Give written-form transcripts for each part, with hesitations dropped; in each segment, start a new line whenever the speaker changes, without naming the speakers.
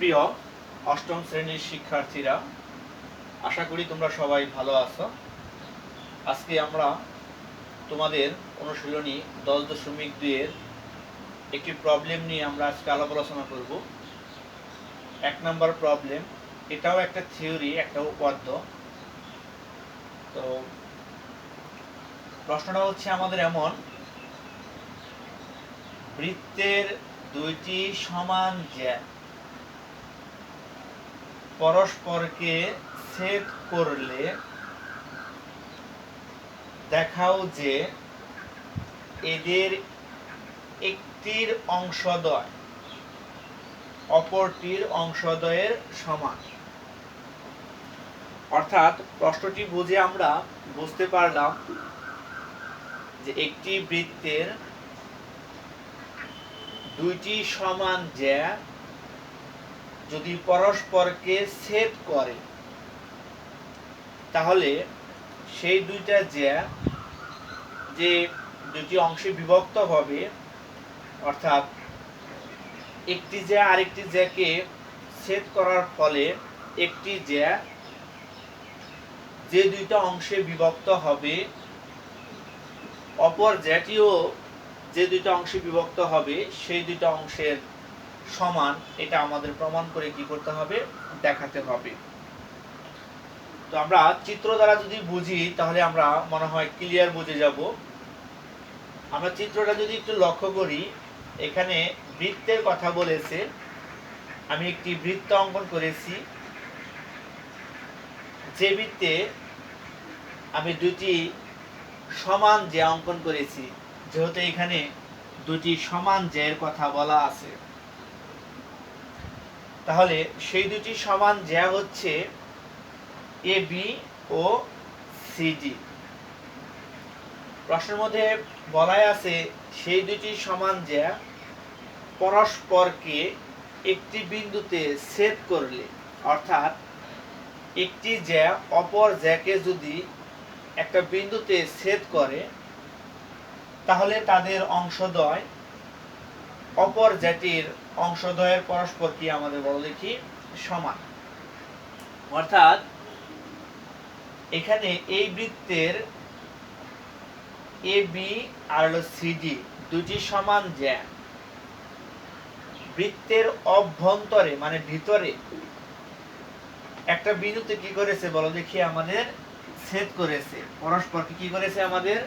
প্রিয় অষ্টম শ্রেণীর শিক্ষার্থীরা, আশা করি তোমরা সবাই ভালো আছো। আজকে আমরা তোমাদের অনুশীলনী 10.2 এর একটি প্রবলেম নিয়ে আমরা আজকে আলাপ আলোচনা করব। 1 নম্বর প্রবলেম, এটাও একটা থিওরি, একটা উপাদ্য। তো প্রশ্নটা হচ্ছে আমাদের এমন: বৃত্তের দুইটি সমান জ্যা পরস্পরকে ছেদ করলে দেখাও যে এদের একটির অংশদ্বয় অপরটির অংশদ্বয়ের সমান। অর্থাৎ প্রশ্নটি বুঝে আমরা বুঝতে পারলাম যে একটি বৃত্তের দুইটি সমান জ্যা যদি পরস্পরকে ছেদ করে, তাহলে সেই দুইটা জ্যা যে দুটি অংশে বিভক্ত হবে, অর্থাৎ একটি জ্যা আরেকটি জ্যাকে ছেদ করার ফলে একটি জ্যা যে দুইটা অংশে বিভক্ত হবে, অপর জ্যাটিও যে দুইটা অংশে বিভক্ত হবে সেই দুইটা অংশের সমান। এটা আমাদের প্রমাণ করে কি করতে হবে? দেখাতে হবে। তো আমরা চিত্র দ্বারা যদি বুঝি তাহলে আমরা মনে হয় ক্লিয়ার বুঝে যাব। আমরা চিত্রটা যদি একটু লক্ষ্য করি, এখানে বৃত্তের কথা বলেছে। আমি একটি বৃত্ত অঙ্কন করেছি, যে বৃত্তে আমি দুটি সমান জ্যা অঙ্কন করেছি। যেহেতু এখানে দুটি সমান জ্যায়ের কথা বলা আছে, তাহলে সেই দুটি সমান জ্যা হচ্ছে এ বি ও সিডি। প্রশ্নের মধ্যে বলাই আছে সেই দুটি সমান জ্যা পরস্পরকে একটি বিন্দুতে ছেদ করলে, অর্থাৎ একটি জ্যা অপর জ্যাকে যদি একটা বিন্দুতে ছেদ করে, তাহলে তাদের অংশদ্বয় অপর জ্যাটির অংশদ্বয়ের পরস্পর কি আমাদের বলো দেখি সমান। অর্থাৎ এখানে এই বৃত্তের এ বি আর সিডি দুটি সমান জ্যা বৃত্তের অভ্যন্তরে মানে ভিতরে একটা বিন্দুতে কি করেছে বলো দেখি আমাদের ছেদ করেছে, পরস্পরকে কি করেছে আমাদের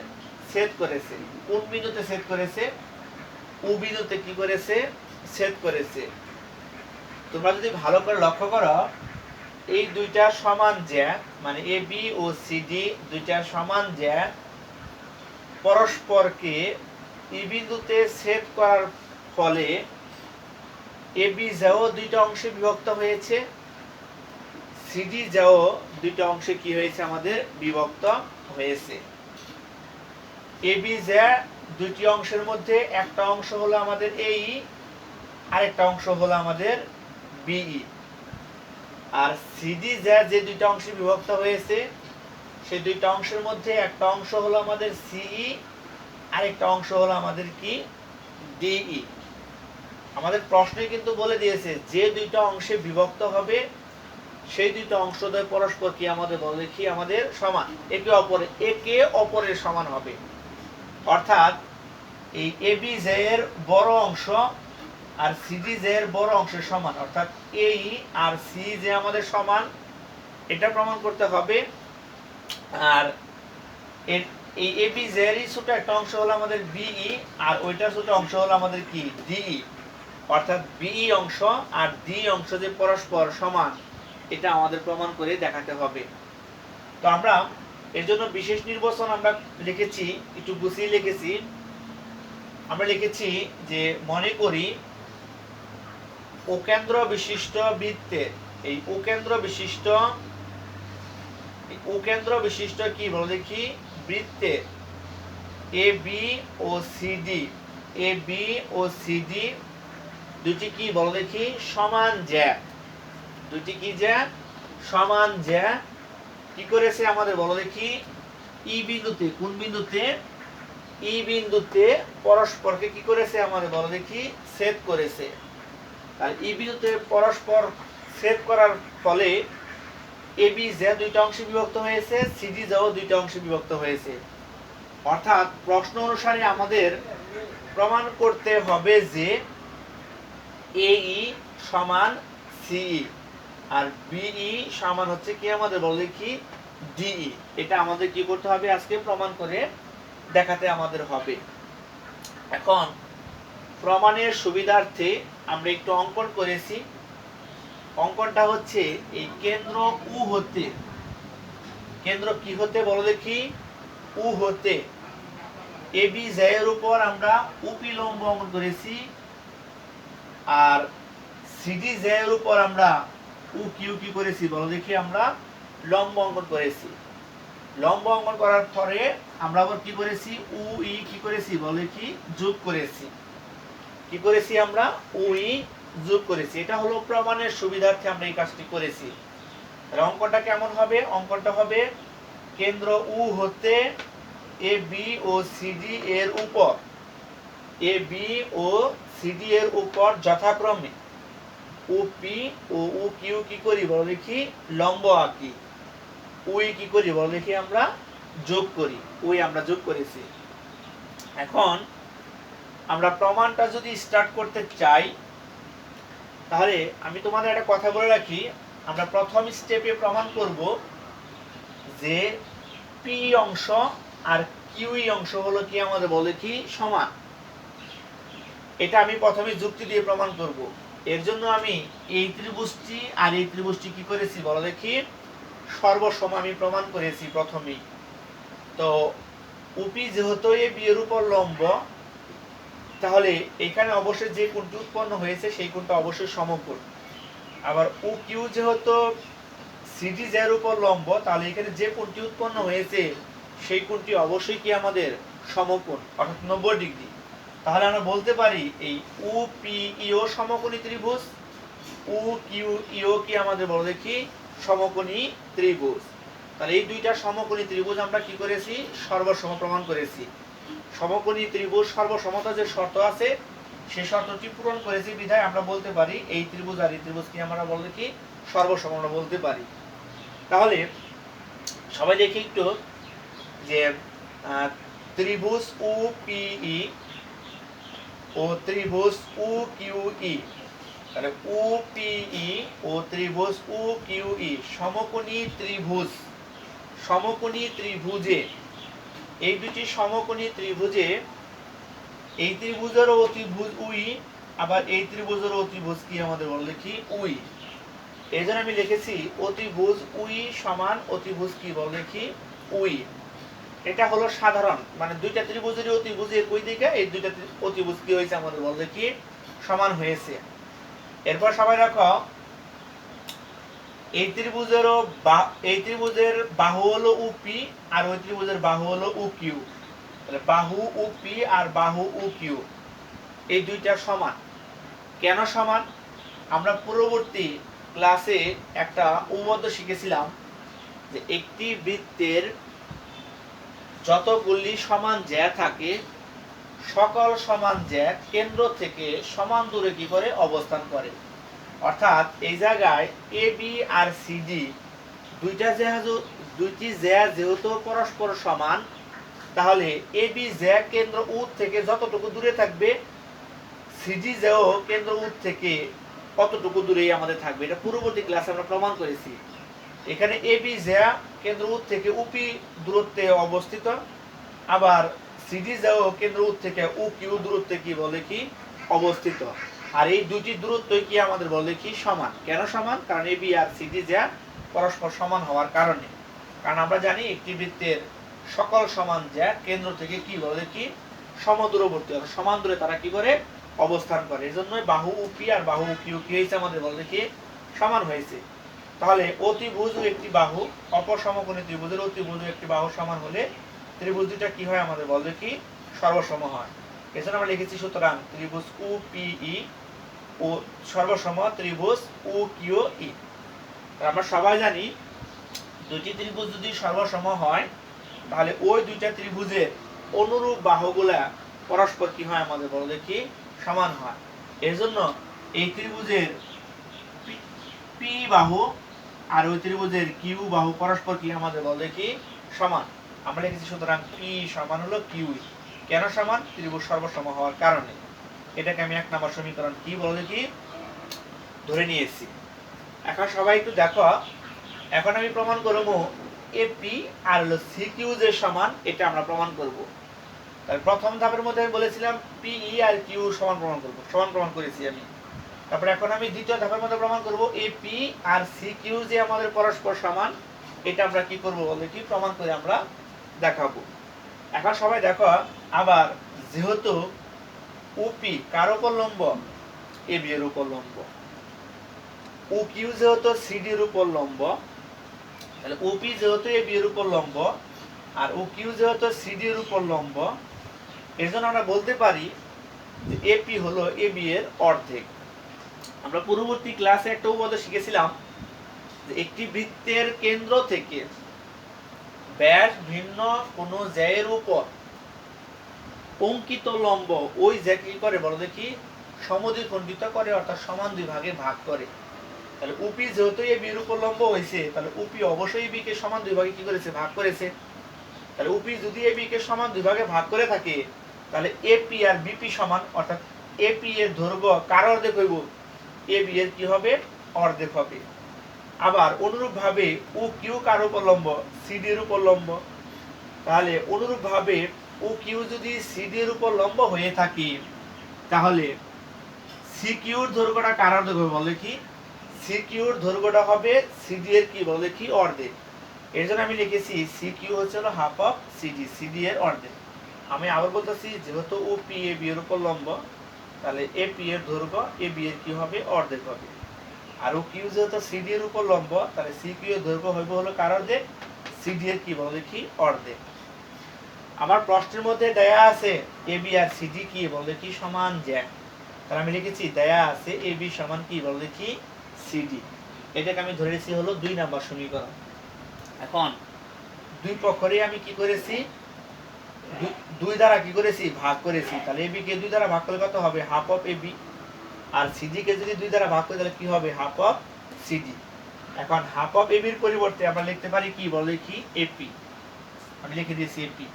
ছেদ করেছে। কোন বিন্দুতে ছেদ করেছে? ও বিন্দুতে কি করেছে? ছেদ করেছে। তোমরা যদি ভালো করে লক্ষ্য করো, এই দুইটা সমান জ্যা মানে এ বি ও সিডি দুইটা সমান জ্যা পরস্পরকে ই বিন্দুতে ছেদ করার ফলে এ বি জ্যাও দুইটা অংশে বিভক্ত হয়েছে, সিডি জ্যাও দুইটা অংশে কি হয়েছে আমাদের বিভক্ত হয়েছে। এ বি জ্যা দুটি অংশের মধ্যে একটা অংশ হলো আমাদের এই, আরেকটা অংশ হলো আমাদের বিই। আর সিডি জ্যা যে দুইটা অংশে বিভক্ত হয়েছে সেই দুইটা অংশের মধ্যে একটা অংশ হলো আমাদের সিই, আরেকটা অংশ হলো আমাদের কি ডিই। আমাদের প্রশ্নে কিন্তু বলে দিয়েছে যে দুইটা অংশে বিভক্ত হবে সেই দুইটা অংশদ্বয় পরস্পর কি আমাদের বলে দেখি আমাদের সমান, একে অপরের সমান হবে। অর্থাৎ এই এবি জে এর বড় অংশ আর সিডি জে এর বড় অংশের সমান, অর্থাৎ এই আর সি যে আমাদের সমান, এটা প্রমাণ করতে হবে। আর এই এবি জে এর ছোট একটা অংশ হলো আমাদের বিই, আর ওইটার ছোট অংশ হলো আমাদের কি ডিই। অর্থাৎ বিই অংশ আর ডি অংশ যে পরস্পর সমান, এটা আমাদের প্রমাণ করে দেখাতে হবে। তো আমরা এর জন্য বিশেষ নির্বাচন আমরা লিখেছি, একটু গুছিয়ে লিখেছি। আমরা লিখেছি যে মনে করি উকেন্দ্র বিশিষ্ট বৃত্তের এই উকেন্দ্র বিশিষ্ট কি বলো দেখি বৃত্তের এ বি ও সিডি দুটি কি বলো দেখি সমান জ্যা। দুটি কি জ্যা? সমান জ্যা। কি করেছে আমাদের বলো দেখি ই বিন্দুতে, কোন বিন্দুতে? ই বিন্দুতে পরস্পরকে কি করেছে আমাদের বলো দেখি ছেদ করেছে। আর এই বিন্দুতে পরস্পর ছেদ করার ফলে এবি যে দুইটা অংশে বিভক্ত হয়েছে, সিডি যেও দুইটা অংশে বিভক্ত হয়েছে। অর্থাৎ প্রশ্ন অনুসারে আমাদের প্রমাণ করতে হবে যে এই সমান সিই আর বিই সমান হচ্ছে কি আমাদের বলে কি ডিই। এটা আমাদের কি করতে হবে, আজকে প্রমাণ করে দেখাতে আমাদের হবে। এখন প্রমাণের সুবিধার্থে আমরা একটু অঙ্কন করেছি। অঙ্কনটা হচ্ছে এই কেন্দ্র উ হতে, কেন্দ্র কি হতে বলো দেখি, উ হতে এবি এর উপর আমরা উপি লম্ব অঙ্কন করেছি, আর সিডি এর উপর আমরা উ কিউ কি করেছি বলো দেখি, আমরা লম্ব অঙ্কন করেছি। লম্ব অঙ্কন করার পরে আমরা আবার কি করেছি, উ ই কি করেছি বলে কি যোগ করেছি। কি করেছি আমরা, উ ই যোগ করেছি। এটা হলো প্রমাণের সুবিধার্থে আমরা এই কাজটি করেছি। অঙ্কনটা কেমন হবে, অঙ্কনটা হবে কেন্দ্র উ হতে এ বি ও সিডি এর উপর, এ বি ও সিডি এর উপর যথাক্রমে উপি ও উ কিউ কি করি বলো দেখি লম্ব আঁকি, উই কি করি বলো দেখি আমরা যোগ করি, উই আমরা যোগ করেছি। এখন আমরা প্রমাণটা যদি স্টার্ট করতে চাই, তাহলে আমি তোমাদের একটা কথা বলে রাখি, আমরা প্রথম স্টেপে প্রমাণ করব যে পি অংশ আর কিউই অংশ হলো কি আমাদের বলে কি সমান। এটা আমি প্রথমে যুক্তি দিয়ে প্রমাণ করব। এর জন্য আমি এই ত্রিভুজটি আর এই ত্রিভুজটি কি করেছি বলো দেখি সর্বসম আমি প্রমাণ করেছি প্রথমেই। তো উপি যেহেতু এ বি এর উপর লম্ব, তাহলে এখানে অবশ্যই যে কোণটি উৎপন্ন হয়েছে সেই কোণটা অবশ্যই সমকোণ। আবার ও কিউ যেহেতু সিডি এর উপর লম্ব, তাহলে এখানে যে কোণটি উৎপন্ন হয়েছে সেই কোণটি অবশ্যই কি আমাদের সমকোণ, অর্থাৎ 90 ডিগ্রি। তাহলে আমরা বলতে পারি এই ও পি ইও সমকোণী ত্রিভুজ, ও কিউ ইও কি আমাদের বলো দেখি সমকোণী ত্রিভুজ। তাহলে এই দুইটা সমকোণী ত্রিভুজ আমরা কি করেছি, সর্বসম প্রমাণ করেছি। সমকোণী ত্রিভুজ সর্বসমতা যে শর্ত আছে সেই শর্তটি পূরণ করেছি বিধায় আমরা বলতে পারি এই ত্রিভুজ আর এই ত্রিভুজ কি আমরা বলতে কি সর্বসম আমরা বলতে পারি। তাহলে সবাই দেখি একটু যে ত্রিভুজ ও পিই ও ত্রিভুজ ও কিউই, তাহলে ও পিই ও ত্রিভুজ ও কিউই সমকোণী ত্রিভুজ, সমকোণী ত্রিভুজে এই দুটি সমকোণী ত্রিভুজে এই ত্রিভুজেরও অতিভুজ উই, আবার এই ত্রিভুজেরও অতিভুজ কি আমাদের বল দেখি উই। এই জন্য আমি লিখেছি অতিভুজ উই সমান অতিভুজ কি বল দেখি উই। এটা হলো সাধারণ, মানে দুইটা ত্রিভুজের অতিভুজ একই দিকে, এই দুইটা অতিভুজ কি হয়েছে আমাদের বল দেখি সমান হয়েছে। এরপর সবাই রাখো এই ত্রিভুজের বাহু হলো উপি আর ওই ত্রিভুজের বাহু হলো উ কিউ। তাহলে বাহু উপি আর বাহু উ কিউ এই দুইটা সমান। কেন সমান, আমরা পূর্ববর্তী ক্লাসে একটা উপপাদ্য শিখেছিলাম যে একটি বৃত্তের যতগুলি সমান জ্যা থাকে সকল সমান জ্যা কেন্দ্র থেকে সমান দূরে কি করে অবস্থান করে। অর্থাৎ এই জায়গায় এ বি আর সিডি দুইটি জ্যা যেহেতু পরস্পর সমান, তাহলে এ বি জ্যা কেন্দ্র উ থেকে যতটুকু দূরে থাকবে সিডি জ্যাও কেন্দ্র উ থেকে কতটুকু দূরেই আমাদের থাকবে। এটা পূর্ববর্তী ক্লাসে আমরা প্রমাণ করেছি। এখানে এ বি জ্যা কেন্দ্র উ থেকে উপি দূরত্বে অবস্থিত, আবার সিডি জ্যাও কেন্দ্র উ থেকে উ কিউ দূরত্বে কি বলে কি অবস্থিত। আর এই দুটি দূরত্বই কি আমাদের বলে কি সমান। কেন সমান, কারণ এ বি আর সিডি জ্যা পরস্পর সমান হওয়ার কারণে। কারণ আমরা জানি একটি বৃত্তের সকল সমান জ্যা কেন্দ্র থেকে কি বলে কি সমদূরবর্তী, সমান দূরে তারা কি করে অবস্থান করে। এই জন্যই বাহু উপি আর বাহু কিউ কি হয়েছে আমাদের বলে কি সমান হয়েছে। তাহলে অতিভুজ একটি বাহু অপর সমকোণী ত্রিভুজের অতিভুজ একটি বাহু সমান হলে ত্রিভুজ দুইটা কি হয় আমাদের বলে কি সর্বসম হয়। এজন্য আমরা লিখেছি সুতরাং ত্রিভুজ ও পিই ও সর্বসম ত্রিভুজ ও কিউ ই। আমরা সবাই জানি দুটি ত্রিভুজ যদি সর্বসম হয় তাহলে ওই দুইটা ত্রিভুজের অনুরূপ বাহুগুলা পরস্পর কি হয় আমাদের বলো দেখি সমান হয়। এর জন্য এই ত্রিভুজের পি বাহু আর ওই ত্রিভুজের কিউ বাহু পরস্পর কি আমাদের বলে কি সমান। আমরা লিখেছি সুতরাং পি সমান হলো কিউ। কেন সমান? ত্রিভুজ সর্বসম হওয়ার কারণে। এটাকে আমি 1 নম্বর সমীকরণ কি বলে কি ধরে নিয়েছি। এখন সবাই একটু দেখো, এখন আমি প্রমাণ করব এপি আর হলো সিকিউ যে সমান, এটা আমরা প্রমাণ করব। তাহলে প্রথম ধাপের মধ্যে আমি বলেছিলাম পিই আর কিউ সমান প্রমাণ করব, সমান প্রমাণ করেছি আমি। তারপরে এখন আমি দ্বিতীয় ধাপের মধ্যে প্রমাণ করব এপি আর সিকিউ যে আমাদের পরস্পর সমান, এটা আমরা কি করব বলে কি প্রমাণ করে আমরা দেখাবো। এখন সবাই দেখো, আবার যেহেতু ওপি কার উপর লম্ব? এবি এর উপর লম্ব। ও কিউ যেহেতু সিডি এর উপর লম্ব, তাহলে ওপি যেহেতু এবি এর উপর লম্ব আর ও কিউ যেহেতু সিডি এর উপর লম্ব, এজন্য আমরা বলতে পারি যে এপি হলো এবি এর অর্ধেক। আমরা পূর্ববর্তী ক্লাসে একটা উপপাদ্য শিখেছিলাম যে একটি বৃত্তের কেন্দ্র থেকে ব্যাস ভিন্ন কোনো জ্যায়ের উপর অঙ্কিত লম্ব ওই জ্যা কি করে বলো দেখি সমদ্বিখণ্ডিত করে, অর্থাৎ সমান দুই ভাগে ভাগ করে। তাহলে ওপি যেহেতু এবি এর উপর লম্ব হয়েছে, তাহলে ওপি অবশ্যই এবি কে সমান দুই ভাগে কি করেছে? ভাগ করেছে। তাহলে ওপি যদি এবি কে সমান দুই ভাগে ভাগ করে থাকে, তাহলে এপি আর বিপি সমান, অর্থাৎ এপি এর দৈর্ঘ্য কার অর্ধেক হইব? এবি এর কি হবে? অর্ধেক হবে। আবার অনুরূপভাবে ও কিউ কার উপর লম্ব? সিডি এর উপর লম্ব। তাহলে অনুরূপভাবে ও কিউ যদি সিডি এর উপর লম্ব হয়ে থাকে, তাহলে সিকিউর দৈর্ঘ্যটা কার অর্ধেক হবে বলে কি? সিকিউর দৈর্ঘ্যটা হবে সিডি এর কি বলে কি অর্ধেক। এর জন্য আমি লিখেছি সিকিউ হচ্ছে হলো হাফ অফ সিডি, সিডি এর অর্ধেক। আমি আবার বলতেছি যেহেতু ও পি এ বি এর উপর লম্ব, তাহলে এ পি এর দৈর্ঘ্য এ বি এর কি হবে? অর্ধেক হবে। আর ও কিউ যেহেতু সিডি এর উপর লম্ব, তাহলে সিকিউ এর দৈর্ঘ্য হবে হলো কার অর্ধেক? সিডি এর কি বলে কি অর্ধেক। আমার প্রশ্নের মধ্যে দেয়া আছে এ বি আর সিডি কি বলে কি সমান জ্যা, তাহলে আমি লিখেছি দেয়া আছে এ বি সমান কি বলে কি সিডি। এটাকে আমি ধরেছি হলো 2 নাম্বার সমীকরণ। এখন দুই পক্ষরে আমি কি করেছি? দুই দ্বারা কি করেছি? ভাগ করেছি। তাহলে এবি কে 2 দ্বারা ভাগ করলে কত হবে? Half of AB. আর সিডি কে যদি 2 দ্বারা ভাগ করি তাহলে কি হবে? Half of CD. এখন হাফ অফ এবির পরিবর্তে আমরা লিখতে পারি কি বলে কি এপি। আমি লিখে দিয়েছি এপি।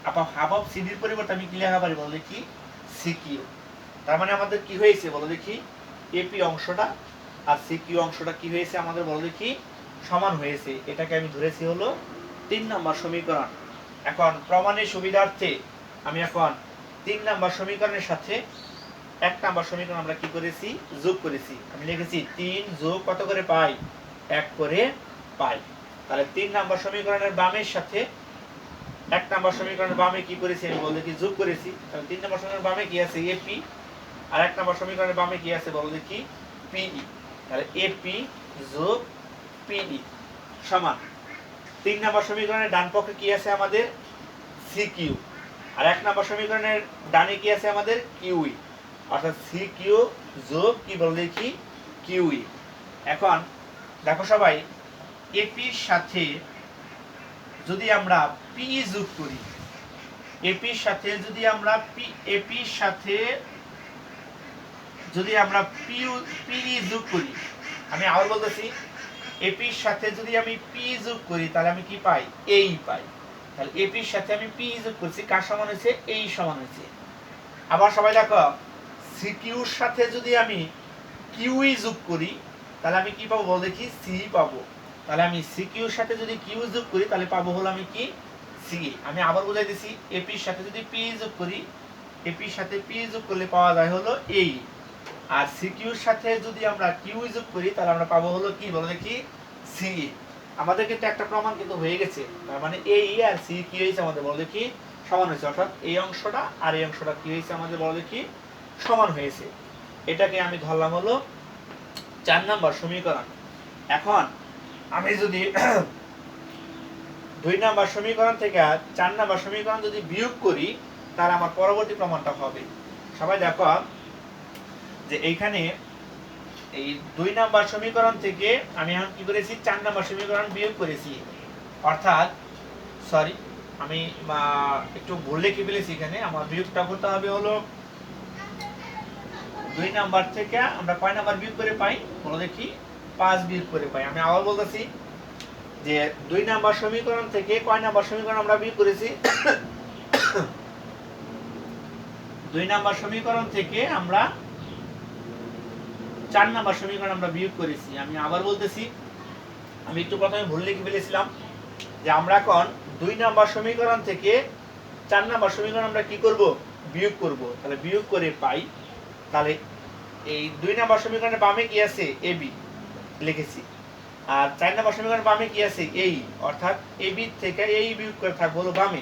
আবার হাফ অফ সিডির পরিবর্তে আমি কি লেখা পারি বলে কি সিকিউ। তার মানে আমাদের কি হয়েছে বলো দেখি? এপি অংশটা আর সিকিউ অংশটা কি হয়েছে আমাদের বলো দেখি? সমান হয়েছে। এটাকে আমি ধরেছি হলো 3 নাম্বার সমীকরণ। এখন প্রমাণের সুবিধার্থে আমি এখন 3 নাম্বার সমীকরণের সাথে 1 নাম্বার সমীকরণ আমরা কি করেছি? যোগ করেছি। আমি লিখেছি 3 যোগ কত করে পাই? 1 করে পাই। তাহলে 3 নাম্বার সমীকরণের বামের সাথে 1 নাম্বার সমীকরণের বামে কি করেছি? আমি বল দেখি যোগ করেছি। তাহলে 3 নাম্বার সমীকরণের বামে কি আছে? এপি। আর 1 নাম্বার সমীকরণের বামে কি আছে বল দেখি? পিই। তাহলে এপি যোগ পিই সমান 3 নাম্বার সমীকরণের ডান পক্ষে কি আছে আমাদের? সিকিউ। আর 1 নাম্বার সমীকরণের ডানে কি আছে আমাদের? কিউই। অর্থাৎ সিকিউ যোগ কি বল দেখি? কিউই। এখন দেখো সবাই, এপির সাথে যদি আমরা পি যোগ করি, এপির সাথে যদি আমরা এপির সাথে যদি আমরা পি যোগ করি, আমি আবার বলতেছি এপির সাথে যদি আমি পি যোগ করি তাহলে আমি কি পাই? এই পাই। তাহলে এপির সাথে আমি পি যোগ করছি, কার সমান হয়েছে? এই সমান হয়েছে। আবার সবাই দেখো, সিকিউর সাথে যদি আমি কিউই যোগ করি তাহলে আমি কি পাবো বল দেখি? সি পাবো। তাহলে আমি সিকিউর সাথে যদি কিউ যোগ করি তাহলে পাবো হলো আমি কি? সি। আমি আবার বুঝাই দিছি, এপির সাথে যদি পি যোগ করি, এপির সাথে পি যোগ করলে পাওয়া যায় হলো এই। আর সিকিউর সাথে যদি আমরা কিউ যোগ করি তাহলে আমরা পাবো হলো কি বলো দেখি? সি। আমাদের কিন্তু একটা প্রমাণ কিন্তু হয়ে গেছে। তার মানে এই আর সি কি হয়েছে আমাদের বলো দেখি? সমান হয়েছে। অর্থাৎ এই অংশটা আর এই অংশটা কি হয়েছে আমাদের বলো দেখি? সমান হয়েছে। এটাকে আমি ধরলাম হলো 4 নাম্বার সমীকরণ। এখন আমি যদি 2 নাম্বার সমীকরণ থেকে 4 নাম্বার সমীকরণ যদি বিয়োগ করি তাহলে আমার পরবর্তী প্রমাণটা হবে। সবাই দেখো যে এইখানে এই 2 নাম্বার সমীকরণ থেকে আমি এখন কি করেছি? 4 নাম্বার সমীকরণ বিয়োগ করেছি। অর্থাৎ সরি, আমি একটু ভুল লিখে ফেলেছি। এখানে আমার বিয়োগটা করতে হবে হলো 2 নাম্বার থেকে আমরা কয় নাম্বার বিয়োগ করে পাই বলো দেখি 5 বিয়োগ করে পাই। আমি আবার বলতেছি যে 2 নাম্বার সমীকরণ থেকে কয় নাম্বার সমীকরণ আমরা বিয়োগ করেছি 2 নাম্বার সমীকরণ থেকে আমরা 4 নাম্বার সমীকরণ আমরা বিয়োগ করেছি। আমি আবার বলতেছি, আমি একটু প্রথমে ভুল লিখে ফেলেছিলাম যে আমরা এখন 2 নাম্বার সমীকরণ থেকে 4 নাম্বার সমীকরণ আমরা কি করব বিয়োগ করব। তাহলে বিয়োগ করে পাই, তাহলে এই 2 নাম্বার সমীকরণের বামে কি আছে ab লিখেছি, আর 4 নাম্বার সমীকরণের বামে কি আছে এই, অর্থাৎ ab থেকে এই বিয়োগ করে থাকবো হলো বামে।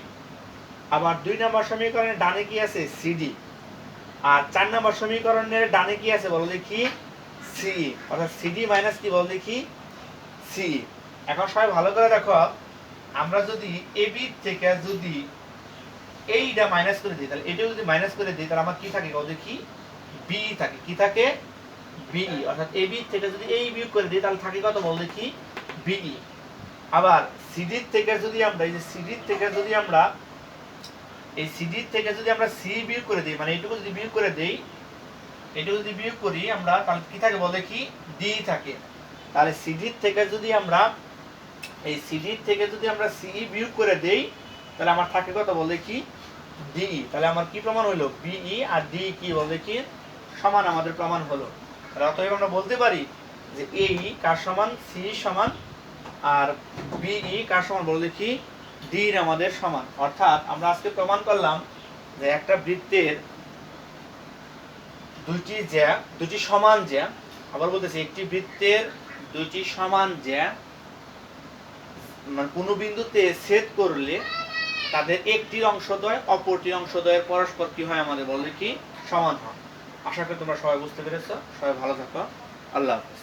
আবার 2 নাম্বার সমীকরণের ডানে কি আছে cd, আর 4 নাম্বার সমীকরণের ডানে কি আছে বলো দেখি ce, অর্থাৎ cd মাইনাস কি বলো দেখি ce। এখন সবাই ভালো করে দেখো, আমরা যদি ab থেকে যদি এইটা মাইনাস করে দিই, তাহলে এটা যদি মাইনাস করে দিই তাহলে আমার কি থাকে বলো দেখি বি থাকে, কি থাকে বি, অর্থাৎ ab থেকে যদি এই বিয়োগ করে দিই তাহলে থাকে কত বলো দেখি বি। আবার cd থেকে যদি আমরা এই যে cd থেকে যদি আমরা এই cd থেকে যদি আমরা c বিয়োগ করে দিই, মানে এইটুকু যদি বিয়োগ করে দেই, এইটুকু যদি বিয়োগ করি আমরা তাহলে কি থাকে বলো দেখি d থাকে। তাহলে cd থেকে যদি আমরা এই cd থেকে যদি আমরা c বিয়োগ করে দেই তাহলে আমার থাকে কত বলো দেখি d। তাহলে আমার কি প্রমাণ হলো be আর d কি বলো দেখি সমান আমাদের প্রমাণ হলো। তাহলে অতএব আমরা বলতে পারি যে a কার সমান c সমান, আর be কার সমান বলো দেখি d এর আমাদের সমান। অর্থাৎ আমরা আজকে প্রমাণ করলাম যে একটা বৃত্তের দুটি সমান জ্যা, আবার বলতেছি একটি বৃত্তের দুটি সমান জ্যা মানে কোন বিন্দুতে ছেদ করলে তাদের একটির অংশদ্বয় অপরটির অংশদ্বয়ের পরস্পর কি হয় আমাদের বলে কি সমান হয়। আশা করি তোমরা সবাই বুঝতে পেরেছো। সবাই ভালো থাকো, আল্লাহ হাফেজ।